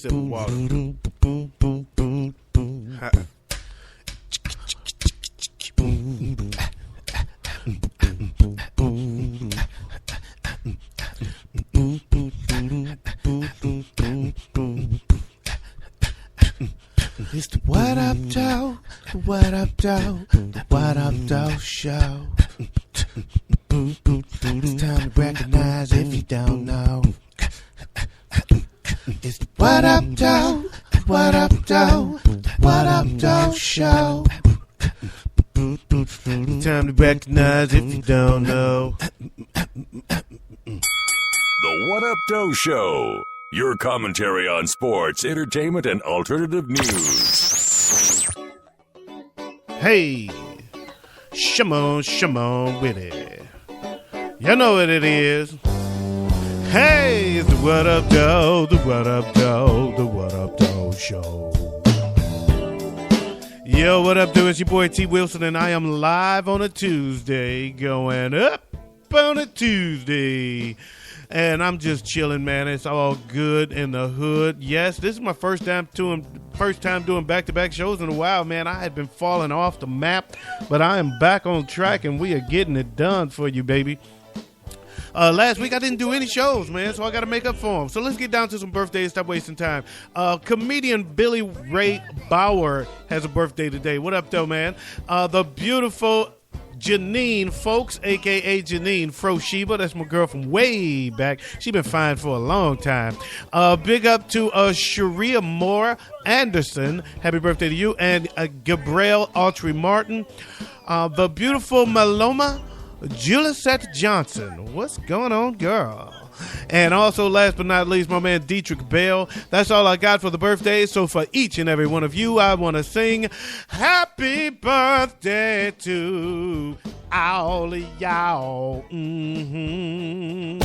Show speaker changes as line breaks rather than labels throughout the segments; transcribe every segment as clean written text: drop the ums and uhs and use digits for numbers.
sip of water. It's the What Up Doe, the What Up Doe, the What Up Doe Show. It's time to recognize if you don't know. It's the What Up Doe, the What Up Doe, the What Up Doe Show. It's time to recognize if you don't know.
The What Up Doe Show. Your commentary on sports, entertainment, and alternative news.
Hey, Shimon with it. You know what it is. Hey, it's the What Up Doe, the What Up Doe, the What Up Doe Show. Yo, what up, Doe? It's your boy T. Wilson, and I am live on a Tuesday, going up on a Tuesday. And I'm just chilling, man. It's all good in the hood. Yes, this is my first time doing back-to-back shows in a while, man. I had been falling off the map, but I am back on track, and we are getting it done for you, baby. Last week I didn't do any shows, man, so I got to make up for them. So let's get down to some birthdays. Stop wasting time. Comedian Billy Ray Bauer has a birthday today. What up, though, man? The beautiful Janine Folks, a.k.a. Janine Frosheba. That's my girl from way back. She been fine for a long time. Big up to Sharia Moore Anderson. Happy birthday to you. And Gabrielle Autry Martin. The beautiful Maloma Julisette Johnson. What's going on, girl? And also, last but not least, my man Dietrich Bell. That's all I got for the birthdays. So for each and every one of you, I want to sing happy birthday to all of y'all. And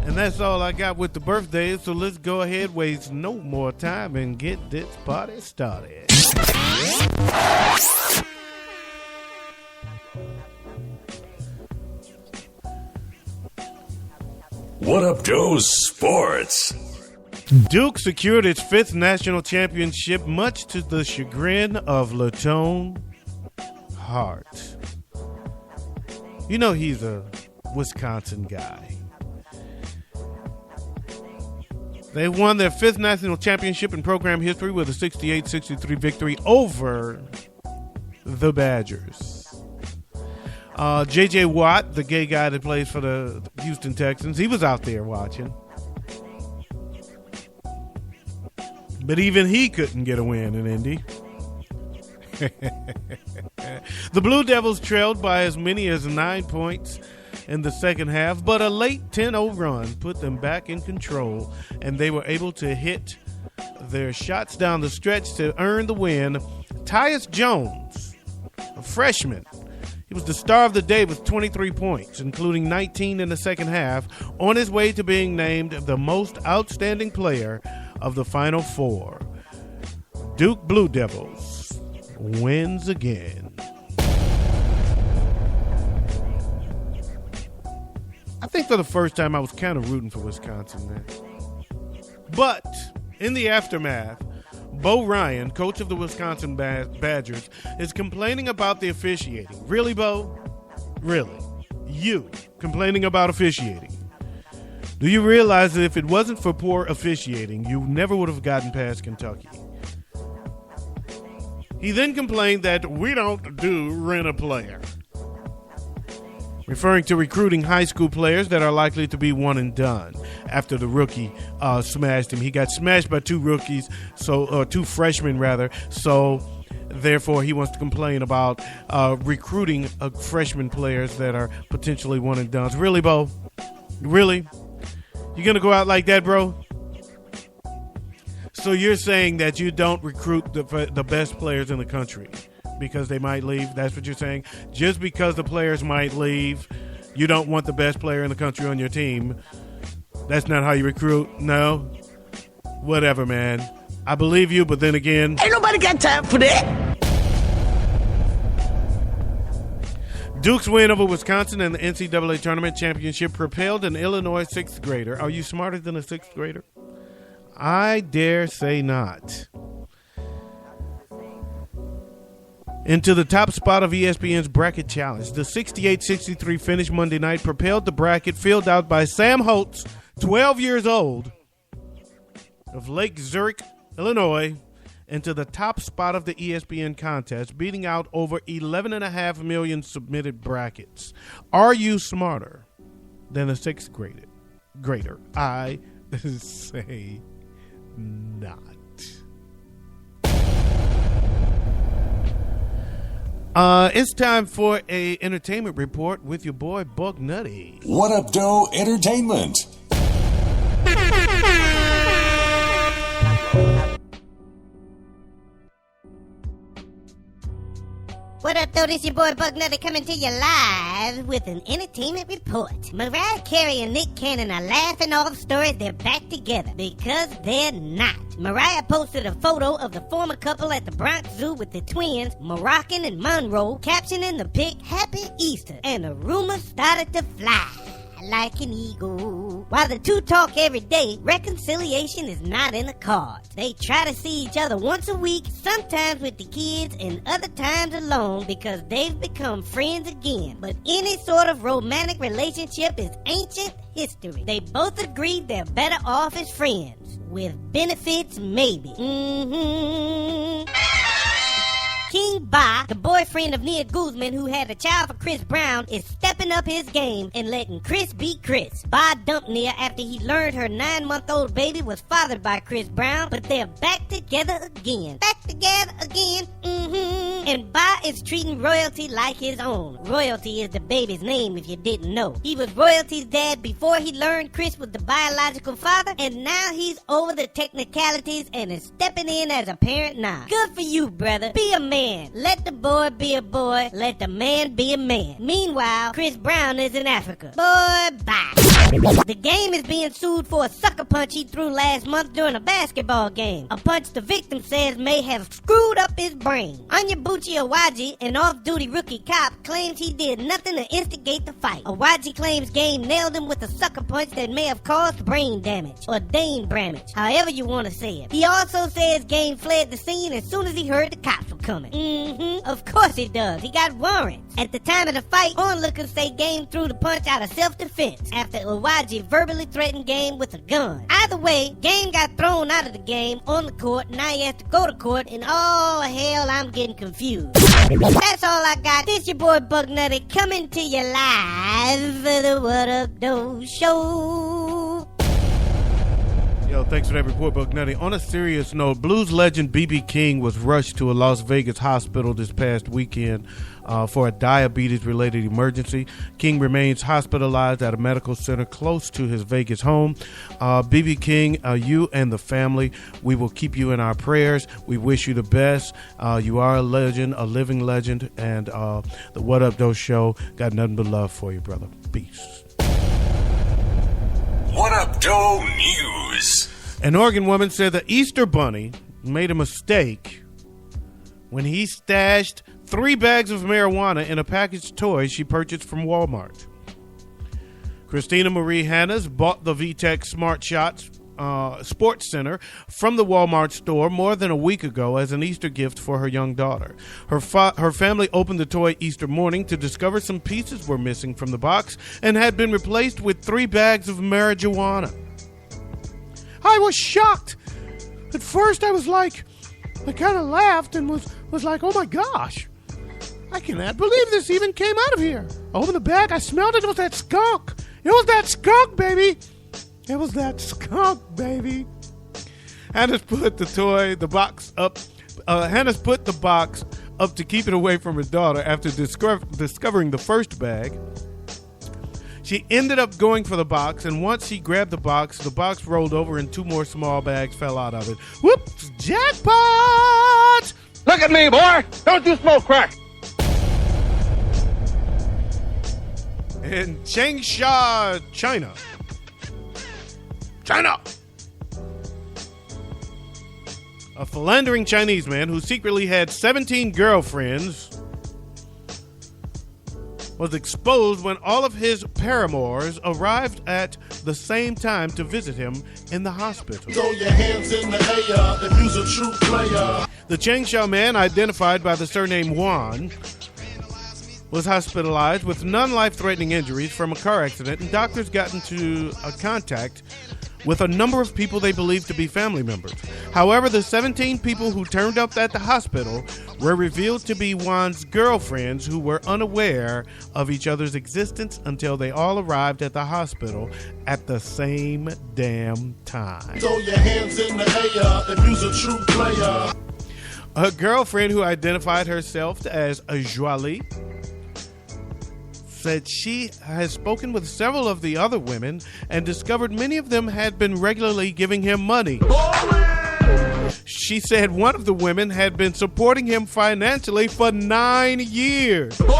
that's all I got with the birthdays. So let's go ahead, waste no more time, and get this party started.
What Up Doe Sports.
Duke secured its 5th national championship, much to the chagrin of Latone Heart. You know he's a Wisconsin guy. They won their 5th national championship in program history with a 68-63 victory over the Badgers. J.J. Watt, the gay guy that plays for the Houston Texans, he was out there watching. But even he couldn't get a win in Indy. The Blue Devils trailed by as many as 9 points in the second half, but a late 10-0 run put them back in control, and they were able to hit their shots down the stretch to earn the win. Tyus Jones, a freshman, he was the star of the day with 23 points, including 19 in the second half, on his way to being named the most outstanding player of the Final Four. Duke Blue Devils wins again. I think for the first time I was kind of rooting for Wisconsin, man. But in the aftermath, Bo Ryan, coach of the Wisconsin Badgers, is complaining about the officiating. Really, Bo? Really? You complaining about officiating? Do you realize that if it wasn't for poor officiating, you never would have gotten past Kentucky? He then complained that we don't do rent a player, referring to recruiting high school players that are likely to be one and done after the rookie smashed him. He got smashed by two freshmen rather. So therefore, he wants to complain about recruiting freshman players that are potentially one and done. Really, Bo? Really? You gonna go out like that, bro? So you're saying that you don't recruit the best players in the country because they might leave? That's what you're saying? Just because the players might leave, you don't want the best player in the country on your team. That's not how you recruit? No? Whatever, man. I believe you, but then again,
ain't nobody got time for that.
Duke's win over Wisconsin in the NCAA Tournament Championship propelled an Illinois 6th grader. Are you smarter than a 6th grader? I dare say not. Into the top spot of ESPN's Bracket Challenge. The 68-63 finish Monday night propelled the bracket filled out by Sam Holtz, 12 years old, of Lake Zurich, Illinois, into the top spot of the ESPN contest, beating out over 11.5 million submitted brackets. Are you smarter than a sixth grader? I say not. It's time for a entertainment report with your boy Buck Nutty.
What Up Doe Entertainment?
What up, though? This your boy Buck Nutty coming to you live with an entertainment report. Mariah Carey and Nick Cannon are laughing all the stories they're back together because they're not. Mariah posted a photo of the former couple at the Bronx Zoo with the twins, Moroccan and Monroe, captioning the pic, "Happy Easter," and a rumor started to fly like an eagle. While the two talk every day, reconciliation is not in the cards. They try to see each other once a week, sometimes with the kids and other times alone because they've become friends again. But any sort of romantic relationship is ancient history. They both agreed they're better off as friends. With benefits, maybe. King Ba, the boyfriend of Nia Guzman, who had a child for Chris Brown, is stepping up his game and letting Chris be Chris. Ba dumped Nia after he learned her 9-month-old baby was fathered by Chris Brown, but they're back together again. And Ba is treating Royalty like his own. Royalty is the baby's name if you didn't know. He was Royalty's dad before he learned Chris was the biological father, and now he's over the technicalities and is stepping in as a parent now. Good for you, brother. Be a man. Let the boy be a boy. Let the man be a man. Meanwhile, Chris Brown is in Africa. Boy, bye. The game is being sued for a sucker punch he threw last month during a basketball game. A punch the victim says may have screwed up his brain. Onyebuchi Awaji, an off-duty rookie cop, claims he did nothing to instigate the fight. Awaji claims Game nailed him with a sucker punch that may have caused brain damage, or Dane damage, however you want to say it. He also says Game fled the scene as soon as he heard the cops were coming. Of course he does. He got warrants. At the time of the fight, onlookers say Game threw the punch out of self-defense after Awaji verbally threatened Game with a gun. Either way, Game got thrown out of the game on the court. Now he has to go to court, and oh hell, I'm getting confused. That's all I got. This your boy Buck Nutty coming to you live for the What Up Doe Show.
Yo, thanks for that report, Buck Nutty. On a serious note, blues legend B.B. King was rushed to a Las Vegas hospital this past weekend for a diabetes-related emergency. King remains hospitalized at a medical center close to his Vegas home. B.B. King, you and the family, we will keep you in our prayers. We wish you the best. You are a legend, a living legend, and the What Up Doe Show got nothing but love for you, brother. Peace.
What Up Doe News?
An Oregon woman said the Easter Bunny made a mistake when he stashed 3 bags of marijuana in a packaged toy she purchased from Walmart. Christina Marie Hannes bought the VTech Smart Shots Sports Center from the Walmart store more than a week ago as an Easter gift for her young daughter. Her family opened the toy Easter morning to discover some pieces were missing from the box and had been replaced with 3 bags of marijuana. I was shocked. At first I was like, I kind of laughed and was like, oh my gosh, I cannot believe this even came out of here. I opened the bag, I smelled it, it was that skunk. It was that skunk, baby. It was that skunk, baby. Hannah put the box up to keep it away from her daughter after discovering the first bag. She ended up going for the box, and once she grabbed the box rolled over and 2 more small bags fell out of it. Whoops! Jackpot!
Look at me, boy. Don't you smoke crack.
In Changsha, China. A philandering Chinese man who secretly had 17 girlfriends was exposed when all of his paramours arrived at the same time to visit him in the hospital.
Throw your hands in the air if you's a true player.
The Changsha man, identified by the surname Juan, was hospitalized with non-life-threatening injuries from a car accident, and doctors got into contact with a number of people they believed to be family members. However, the 17 people who turned up at the hospital were revealed to be Juan's girlfriends, who were unaware of each other's existence until they all arrived at the hospital at the same damn time.
Throw your hands in the air if you's a true player.
A girlfriend who identified herself as a Jolie said she has spoken with several of the other women and discovered many of them had been regularly giving him money. She said one of the women had been supporting him financially for 9 years.
Throw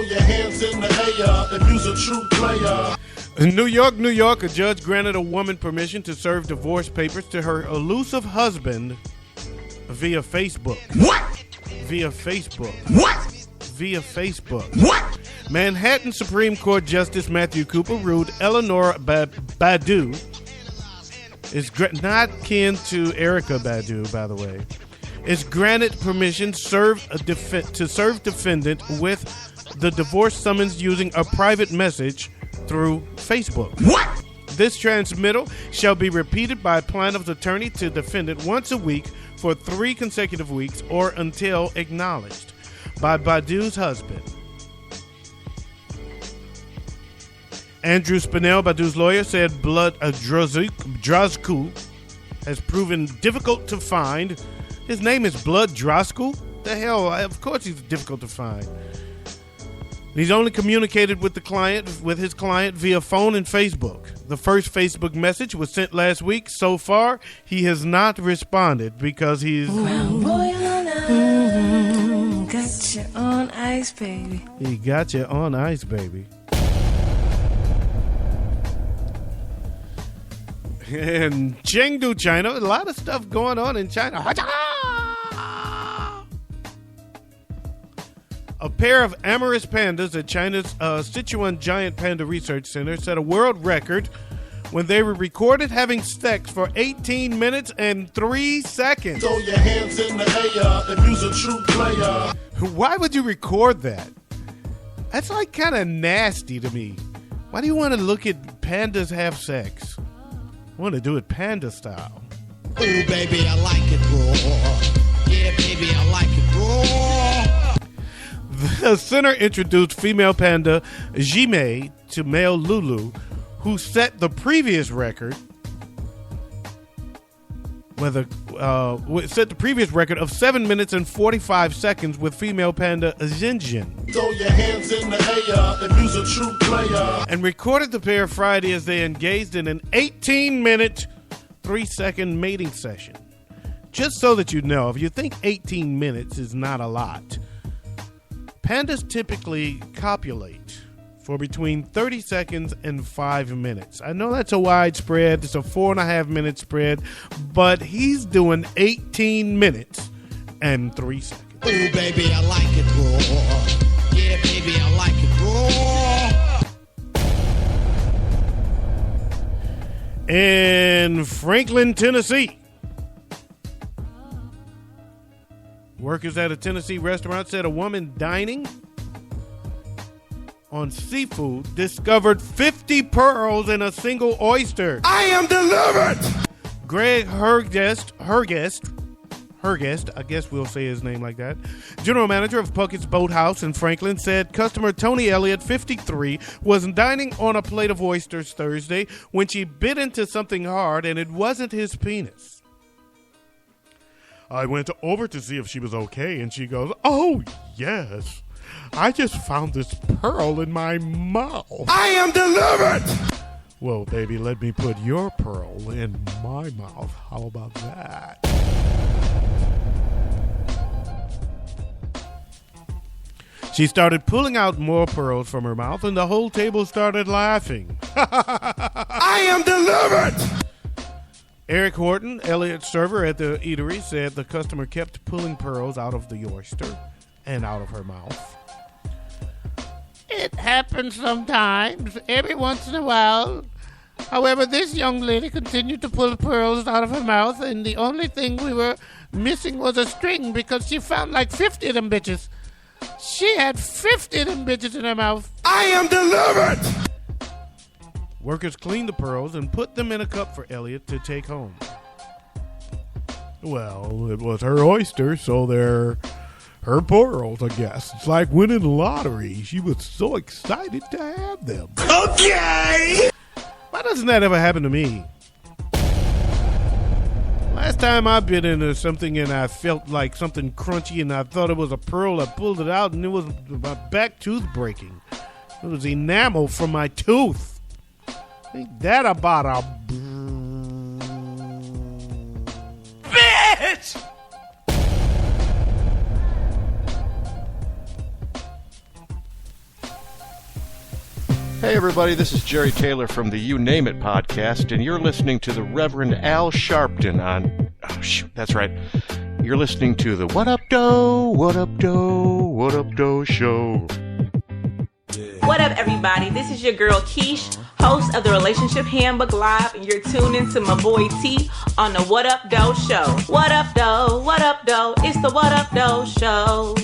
your hands in the air if you's a true player.
In New York, a judge granted a woman permission to serve divorce papers to her elusive husband via Facebook.
What?
Via Facebook.
What?
Via Facebook.
What?
Manhattan Supreme Court Justice Matthew Cooper ruled Eleanor Badu is not kin to Erykah Badu, by the way, is granted permission to serve defendant with the divorce summons using a private message through Facebook.
What?
This transmittal shall be repeated by plaintiff's attorney to defendant once a week for 3 consecutive weeks or until acknowledged by Badu's husband. Andrew Spinell, Badu's lawyer, said blood Drozku has proven difficult to find. His name is Blood Drozku? The hell, of course he's difficult to find. He's only communicated with his client via phone and Facebook. The first Facebook message was sent last week. So far, he has not responded because he's...
Got you on ice, baby.
He got you on ice, baby. In Chengdu, China, a lot of stuff going on in China. A pair of amorous pandas at China's Sichuan Giant Panda Research Center set a world record when they were recorded having sex for 18 minutes and 3 seconds.
Throw your hands in the air if you's a true player.
Why would you record that? That's like kind of nasty to me. Why do you want to look at pandas have sex? I want to do it panda style.
Oh, baby, I like it raw. Yeah, baby, I like it raw.
The center introduced female panda Jimei to male Lulu, who set the previous record. Set the previous record of 7 minutes and 45 seconds with female panda Xinjin.
Throw your hands in the air if you's a true player.
And recorded the pair Friday as they engaged in an 18-minute, 3-second mating session. Just so that you know, if you think 18 minutes is not a lot, pandas typically copulate for between 30 seconds and 5 minutes. I know that's a wide spread. It's a 4.5-minute spread, but he's doing 18 minutes and 3 seconds.
Oh, baby, I like it raw. Yeah, baby, I like it raw.
In Franklin, Tennessee, workers at a Tennessee restaurant said a woman dining on seafood discovered 50 pearls in a single oyster.
I am delivered.
Greg Hergest, I guess we'll say his name like that, general manager of Puckett's Boathouse in Franklin, said customer Tony Elliott, 53, was dining on a plate of oysters Thursday when she bit into something hard and it wasn't his penis. I went over to see if she was okay, and she goes, "Oh, yes. I just found this pearl in my mouth."
I am delivered.
Well, baby, let me put your pearl in my mouth. How about that? She started pulling out more pearls from her mouth, and the whole table started laughing.
I am delivered.
Eric Horton, Elliot's server at the eatery, said the customer kept pulling pearls out of the oyster and out of her mouth. It happens sometimes, every once in a while. However, this young lady continued to pull pearls out of her mouth, and the only thing we were missing was a string because she found like 50 of them bitches. She had 50 of them bitches in her mouth.
I am delivered!
Workers cleaned the pearls and put them in a cup for Elliot to take home. Well, it was her oyster, so they're her pearls, I guess. It's like winning the lottery. She was so excited to have them.
Okay!
Why doesn't that ever happen to me? Last time I bit into something and I felt like something crunchy and I thought it was a pearl, I pulled it out and it was my back tooth breaking. It was enamel from my tooth. Ain't that about a bitch?
Hey everybody, this is Jerry Taylor from the You Name It podcast, and you're listening to the Reverend Al Sharpton on... Oh, shoot, that's right. You're listening to the What Up Doe Show.
What up, everybody? This is your girl, Keish, host of the Relationship Handbook Live, and you're tuned into my boy T on the What Up Doe Show. What up, Doe? What up, Doe? It's the What Up Doe Show.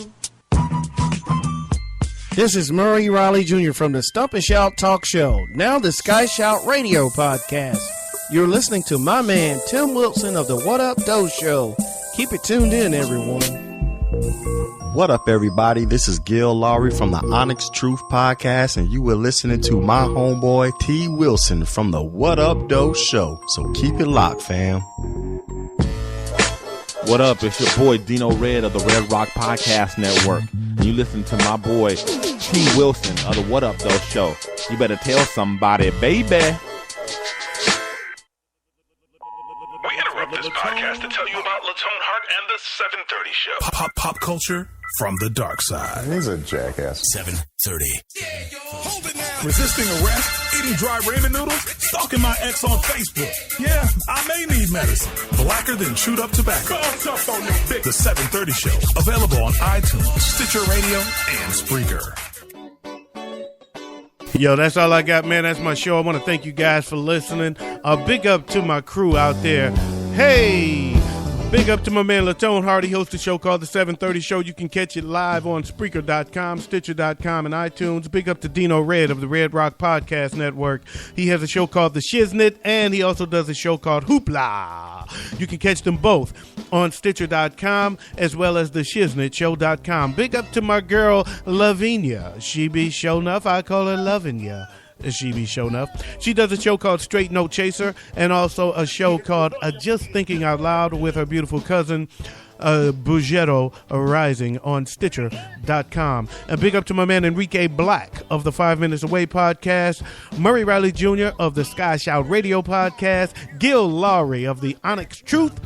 This is Murray Riley Jr. from the Stomp and Shout Talk Show, now the Sky Shout Radio podcast. You're listening to my man, Tim Wilson of the What Up Doe Show. Keep it tuned in, everyone.
What up, everybody? This is Gil Lowry from the Onyx Truth podcast, and you were listening to my homeboy, T. Wilson from the What Up Doe Show. So keep it locked, fam.
What up? It's your boy Dino Red of the Red Rock Podcast Network. And you listen to my boy T. Wilson of the What Up Doe Show. You better tell somebody, baby.
We interrupt this podcast to tell you about Latone Heart and the 730 Show.
Pop culture from the dark side.
He's a jackass.
730. Hold it now. Resisting arrest, eating dry ramen noodles, stalking my ex on Facebook. Yeah, I may need medicine. Blacker than chewed up tobacco. Tough on this big. The 730 Show. Available on iTunes, Stitcher Radio, and Spreaker.
Yo, that's all I got, man. That's my show. I want to thank you guys for listening. Big up to my crew out there. Hey, big up to my man Latone Heart. He hosts a show called The 730 Show. You can catch it live on Spreaker.com, Stitcher.com, and iTunes. Big up to Dino Red of the Red Rock Podcast Network. He has a show called The Shiznit, and he also does a show called Hoopla. You can catch them both on Stitcher.com as well as the ShiznitShow.com. Big up to my girl Lavinia. She be show enough. I call her Lavinia. She be show enough. She does a show called Straight No Chaser and also a show called Just Thinking Out Loud with her beautiful cousin Bugetto Rising on Stitcher.com. And big up to my man Enrique Black of the 5 Minutes Away podcast, Murray Riley Jr. of the Sky Shout Radio podcast, Gil Lowry of the Onyx Truth,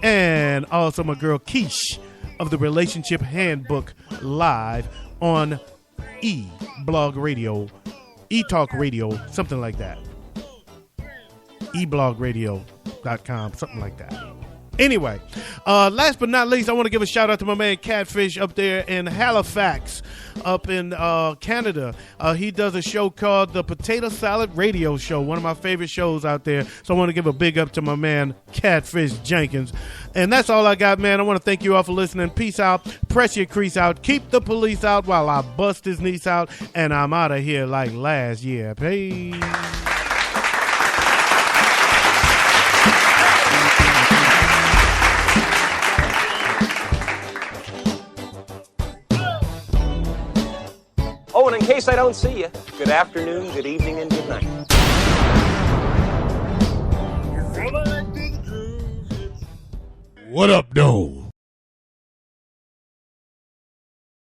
and also my girl Keish of the Relationship Handbook live on E-Blog Radio, E-Talk Radio, something like that. eBlogRadio.com, something like that. Anyway, last but not least, I want to give a shout out to my man Catfish up there in Halifax, up in Canada. He does a show called the Potato Salad Radio Show, one of my favorite shows out there. So I want to give a big up to my man Catfish Jenkins. And that's all I got, man. I want to thank you all for listening. Peace out. Press your crease out. Keep the police out while I bust his niece out. And I'm out of here like last year. Peace.
Oh, and in case I don't see you, good afternoon, good evening, and good night.
What up, though?